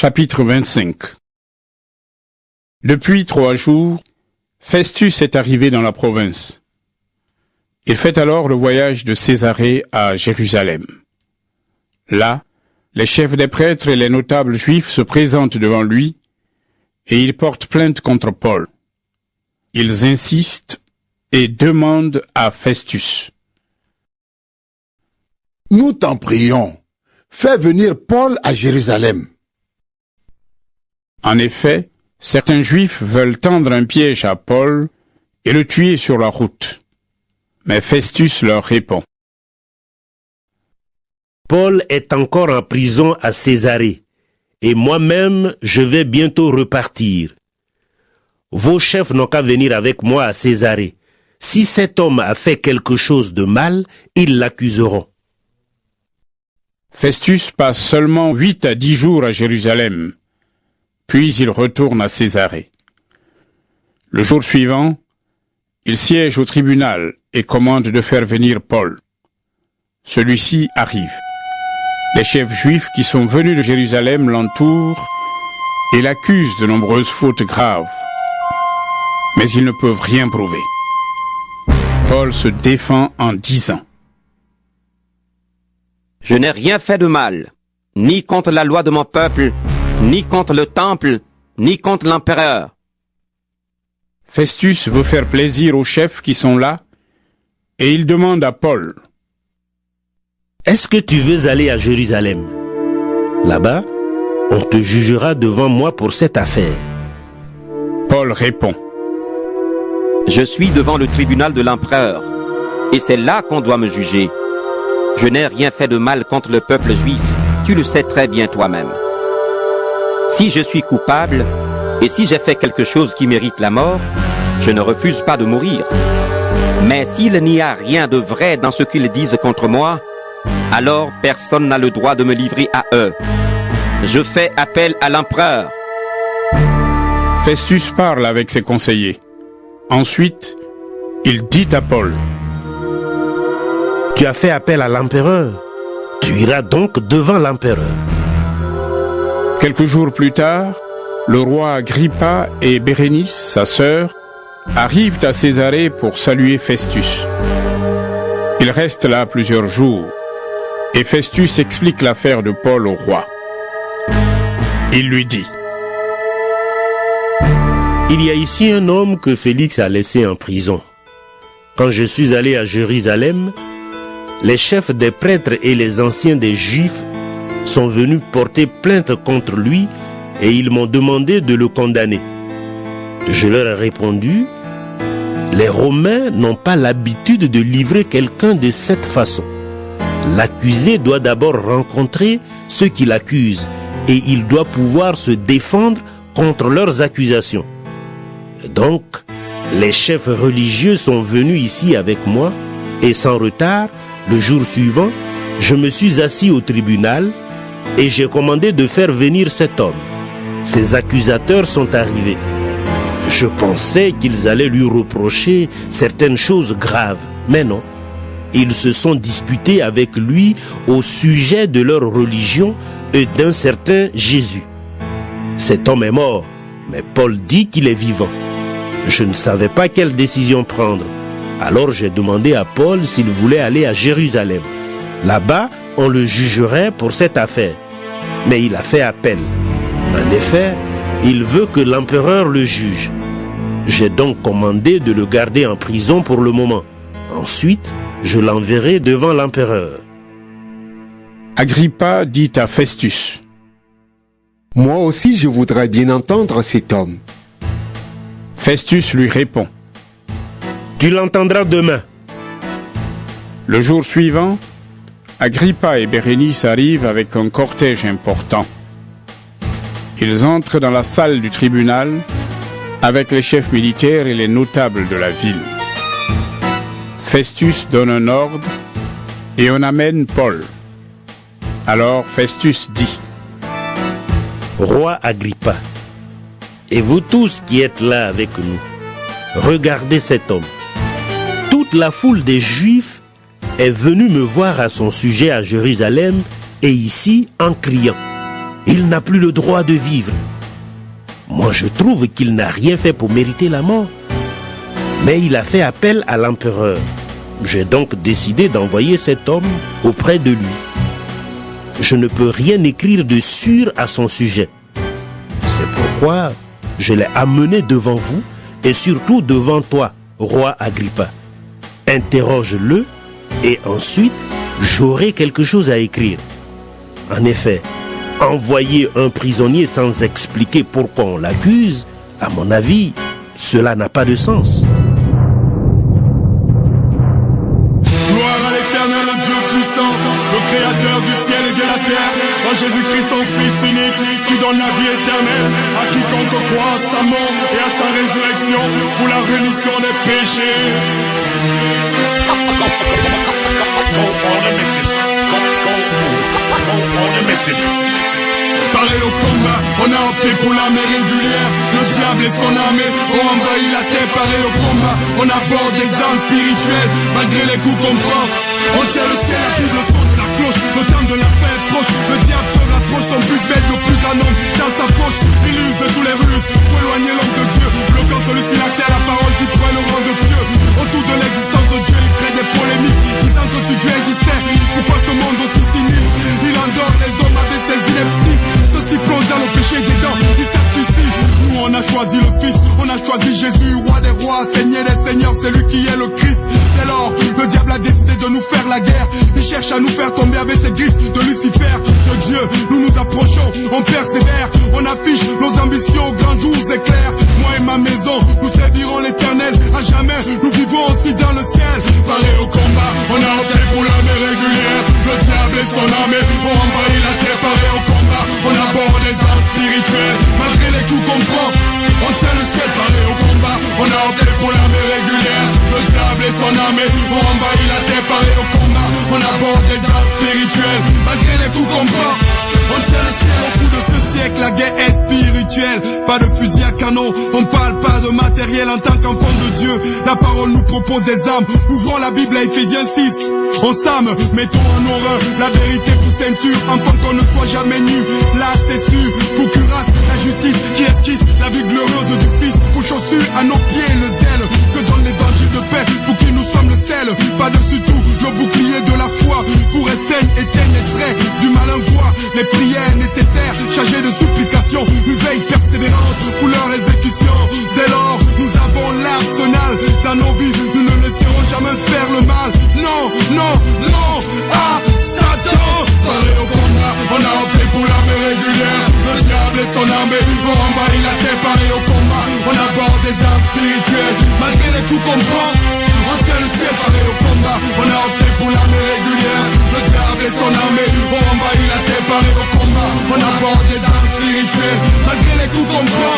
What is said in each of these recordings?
Chapitre 25. Depuis 3 jours, Festus est arrivé dans la province. Il fait alors le voyage de Césarée à Jérusalem. Là, les chefs des prêtres et les notables juifs se présentent devant lui et ils portent plainte contre Paul. Ils insistent et demandent à Festus. Nous t'en prions, fais venir Paul à Jérusalem. En effet, certains Juifs veulent tendre un piège à Paul et le tuer sur la route. Mais Festus leur répond. Paul est encore en prison à Césarée, et moi-même je vais bientôt repartir. Vos chefs n'ont qu'à venir avec moi à Césarée. Si cet homme a fait quelque chose de mal, ils l'accuseront. Festus passe seulement 8 à 10 jours à Jérusalem, puis il retourne à Césarée. Le jour suivant, il siège au tribunal et commande de faire venir Paul. Celui-ci arrive. Les chefs juifs qui sont venus de Jérusalem l'entourent et l'accusent de nombreuses fautes graves. Mais ils ne peuvent rien prouver. Paul se défend en disant. Je n'ai rien fait de mal, ni contre la loi de mon peuple, ni contre le temple, ni contre l'empereur. Festus veut faire plaisir aux chefs qui sont là, et il demande à Paul. Est-ce que tu veux aller à Jérusalem? Là-bas, on te jugera devant moi pour cette affaire. Paul répond. Je suis devant le tribunal de l'empereur, et c'est là qu'on doit me juger. Je n'ai rien fait de mal contre le peuple juif, tu le sais très bien toi-même. Si je suis coupable, et si j'ai fait quelque chose qui mérite la mort, je ne refuse pas de mourir. Mais s'il n'y a rien de vrai dans ce qu'ils disent contre moi, alors personne n'a le droit de me livrer à eux. Je fais appel à l'empereur. Festus parle avec ses conseillers. Ensuite, il dit à Paul. Tu as fait appel à l'empereur. Tu iras donc devant l'empereur. Quelques jours plus tard, le roi Agrippa et Bérénice, sa sœur, arrivent à Césarée pour saluer Festus. Ils restent là plusieurs jours, et Festus explique l'affaire de Paul au roi. Il lui dit. Il y a ici un homme que Félix a laissé en prison. Quand je suis allé à Jérusalem, les chefs des prêtres et les anciens des Juifs sont venus porter plainte contre lui et ils m'ont demandé de le condamner. Je leur ai répondu, les Romains n'ont pas l'habitude de livrer quelqu'un de cette façon. L'accusé doit d'abord rencontrer ceux qui l'accusent et il doit pouvoir se défendre contre leurs accusations. Donc, les chefs religieux sont venus ici avec moi et sans retard, le jour suivant, je me suis assis au tribunal et j'ai commandé de faire venir cet homme. Ces accusateurs sont arrivés. Je pensais qu'ils allaient lui reprocher certaines choses graves, mais non. Ils se sont disputés avec lui au sujet de leur religion et d'un certain Jésus. Cet homme est mort, mais Paul dit qu'il est vivant. Je ne savais pas quelle décision prendre. Alors j'ai demandé à Paul s'il voulait aller à Jérusalem. Là-bas, on le jugerait pour cette affaire. Mais il a fait appel. En effet, il veut que l'empereur le juge. J'ai donc commandé de le garder en prison pour le moment. Ensuite, je l'enverrai devant l'empereur. Agrippa dit à Festus. Moi aussi je voudrais bien entendre cet homme. Festus lui répond. Tu l'entendras demain. Le jour suivant, Agrippa et Bérénice arrivent avec un cortège important. Ils entrent dans la salle du tribunal avec les chefs militaires et les notables de la ville. Festus donne un ordre et on amène Paul. Alors Festus dit. Roi Agrippa, et vous tous qui êtes là avec nous, regardez cet homme. Toute la foule des Juifs est venue me voir à son sujet à Jérusalem et ici en criant. Il n'a plus le droit de vivre. Moi, je trouve qu'il n'a rien fait pour mériter la mort. Mais il a fait appel à l'empereur. J'ai donc décidé d'envoyer cet homme auprès de lui. Je ne peux rien écrire de sûr à son sujet. C'est pourquoi je l'ai amené devant vous et surtout devant toi, roi Agrippa. Interroge-le et ensuite j'aurai quelque chose à écrire. En effet, envoyer un prisonnier sans expliquer pourquoi on l'accuse, à mon avis, cela n'a pas de sens. Gloire à l'Éternel, le Dieu puissant, le Créateur du ciel et de la terre, en Jésus-Christ son Fils unique, qui donne la vie éternelle à quiconque croit à sa mort et à sa résurrection pour la rémission des péchés. Pareil au combat, on a opté pour l'armée régulière. Le diable et son armée ont envahi la terre. Pareil au combat, on aborde des armes spirituelles. Malgré les coups qu'on prend, on tient le ciel à plus de son de la cloche. Le temps de la paix est proche. Le diable se rapproche, son plus bête, le plus grand nombre dans sa poche. Il use de tous les ruses pour éloigner l'homme de Dieu, bloquant celui-ci l'accès à la parole qui pourrait le rendre pieux. Autour de l'existence de Dieu, il crée des polémiques, disant que si Dieu existait, pourquoi ce monde aussi cynique? Il endort les hommes avec ses inepties. Ceux-ci plongent dans le péché des dents, ils sacrifient. Nous on a choisi le Fils, on a choisi Jésus, roi des rois, seigneur des seigneurs, c'est lui qui est le Christ. Dès lors, le diable a décidé de nous faire la guerre. Il cherche à nous faire tomber avec ses griffes de Lucifer. De Dieu, nous nous approchons, on persévère. On affiche nos ambitions aux grands jours éclairs. Moi et ma maison, nous servirons l'Éternel à jamais. Nous vivons aussi dans le ciel. Pareil au combat, on a opté pour l'armée régulière. Le diable et son armée ont envahi la terre. Pareil au combat, on aborde les armes spirituelles. Malgré les coups qu'on prend, on tient le ciel. Pareil au combat, on a opté pour l'armée régulière. Le diable et son armée ont envahi la terre. Pareil au combat, on aborde les armes spirituelles. Malgré les coups qu'on prend, on tient le ciel. Au bout de ce siècle, la guerre est spirituelle. Pas de fusil à canon, on parle pas de matériel en tant qu'enfant de Dieu. La parole nous propose des armes. Ouvrons la Bible à Ephésiens 6. On s'arme, mettons en horreur la vérité pour ceinture, afin qu'on ne soit jamais nu. Là c'est sûr, pour cuirasse, la justice qui esquisse la vie glorieuse du Fils. Pour chaussures à nos pieds le zèle que donne l'évangile de paix, pour qui nous sommes le sel. Par-dessus tout, le bouclier de la foi, pour éteindre les traits du malin voix. Les prières nécessaires, chargées de supplications, une veille persévérante pour leur exécution. Dès lors, nous avons l'arsenal dans nos vies, nous ne laisserons jamais faire le mal. Non, non, non, à Satan. Pareil au combat, on a opté pour l'armée régulière. Le diable et son armée ont envahi la terre. Pareil au combat, on aborde des armes spirituelles. Malgré les coups qu'on prend, on tient le ciel. Pareil au combat, on a opté pour l'armée régulière. Le diable et son armée ont envahi la terre. Pareil au combat, on aborde des armes spirituelles. Malgré les coups qu'on prend,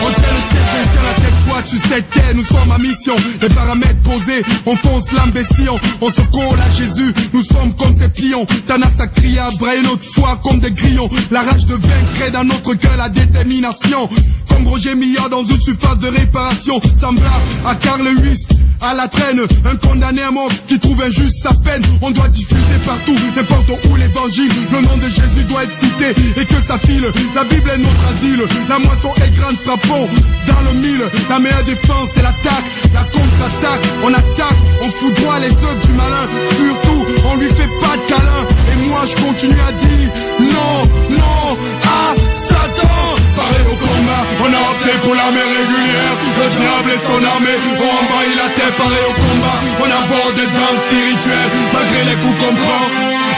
on tient le ciel, sur la tête fois tu sais t'es, nous sommes à mission. Les paramètres posés, on fonce l'imbécile. On se colle à Jésus, nous sommes comme ces pions. Tanas a crié à brailler notre foi comme des grillons. La rage de vaincre crée dans notre cœur la détermination. Comme Roger Millard dans une surface de réparation. Semblable à Carl Lewis, à la traîne, un condamné à mort qui trouve injuste sa peine. On doit diffuser partout, n'importe où l'évangile. Le nom de Jésus doit être cité et que ça file. La Bible est notre asile, la moisson est grande, frappons dans le mille. La meilleure défense c'est l'attaque, la contre-attaque. On attaque, on foudroie les œuvres du malin. Surtout, on lui fait pas de câlin. Et moi je continue à dire non, non, à Satan. Pareil au combat, on a opté pour l'armée régulière. Le diable et son armée ont envahi la terre. Pareil au combat, on aborde des armes spirituelles. Malgré les coups qu'on prend,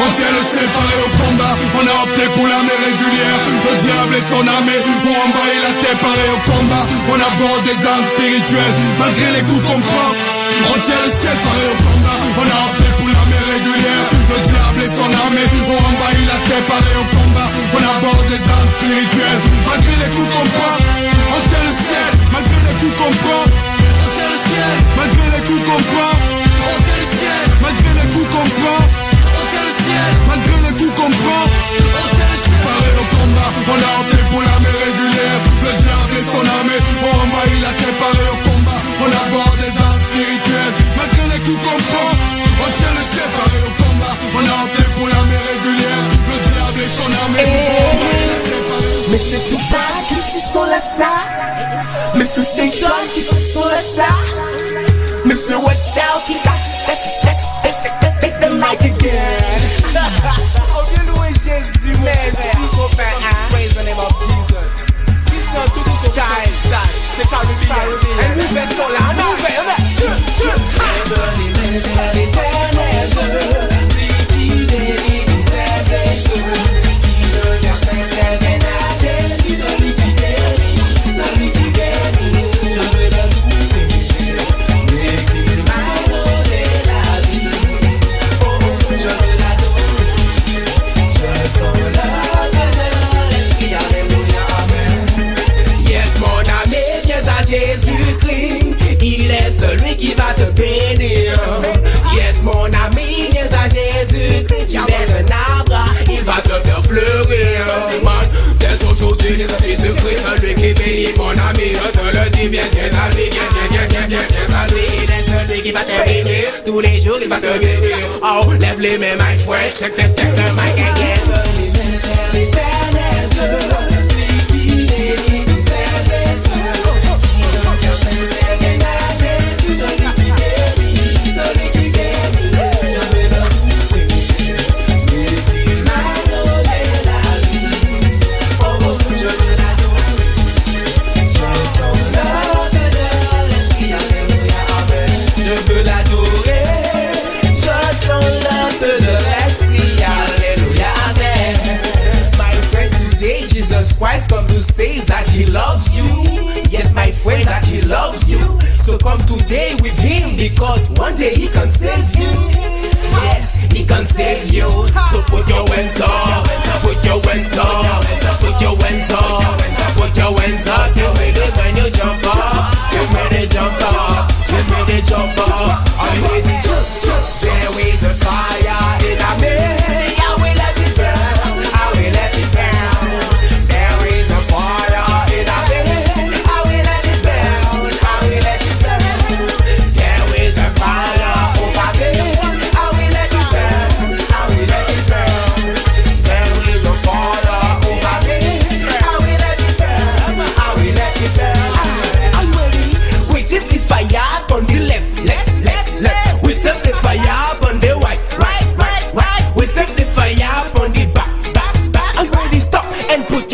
on tient le ciel. Pareil au combat, on a opté pour l'armée régulière. Le diable et son armée ont envahi la terre. Pareil au combat, on aborde des armes spirituelles. Malgré les coups qu'on prend, on tient le ciel. Pareil au combat, on a opté pour l'armée régulière. Le diable et son armée ont envahi la terre. Pareil au combat, on aborde des armes spirituelles. Malgré les coups qu'on prend, on tient le ciel. Malgré les coups qu'on prend, on tient le ciel. Malgré les coups qu'on prend, on tient le ciel. Malgré les coups qu'on prend, on tient le ciel. Malgré les coups qu'on prend, on tient le ciel. Pareil au combat, on a opté pour l'armée régulière. Le diable et son armée ont envahi la terre. Pareil au combat, on aborde des armes spirituelles. Malgré les coups qu'on prend, on tient le ciel. Pareil au combat, on a opté pour l'armée régulière. Le diable et son armée ont envahi la terre. sur la salle. Mr. Station qui sont sur la salle. Mr. Westdown qui take the mic again. On vient louer Jésus, merci copain. Praise the name of Jesus. Tout style, c'est Caribbean. Et nous faisons là, nous faisons Jésus-Christ, il est celui qui va te bénir. Yes, mon ami, viens à Jésus-Christ, tu es un arbre, il va te faire fleurir. Man, dès aujourd'hui, viens à Jésus-Christ, celui qui bénit, mon ami, je te le dis, viens à lui, viens à lui. Il est celui qui va te bénir, tous les jours il va te bénir. Oh, lève les mains, my friend, check the mic again. Christ come to say that he loves you. Yes, my friend, that he loves you. So come today with him, because one day he can save you. Yes, he can save you. So put your hands up, put your hands up, put your hands up, put your hands up. You made it when you jump up, you made it jump up, you made it jump up. Are you ready? There is a fire in a me. I will let it burn, I will let it burn.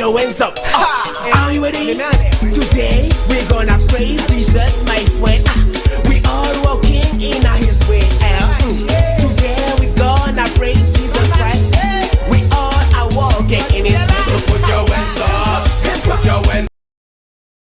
Hands up. Are you ready? Today we're gonna praise Jesus, my friend.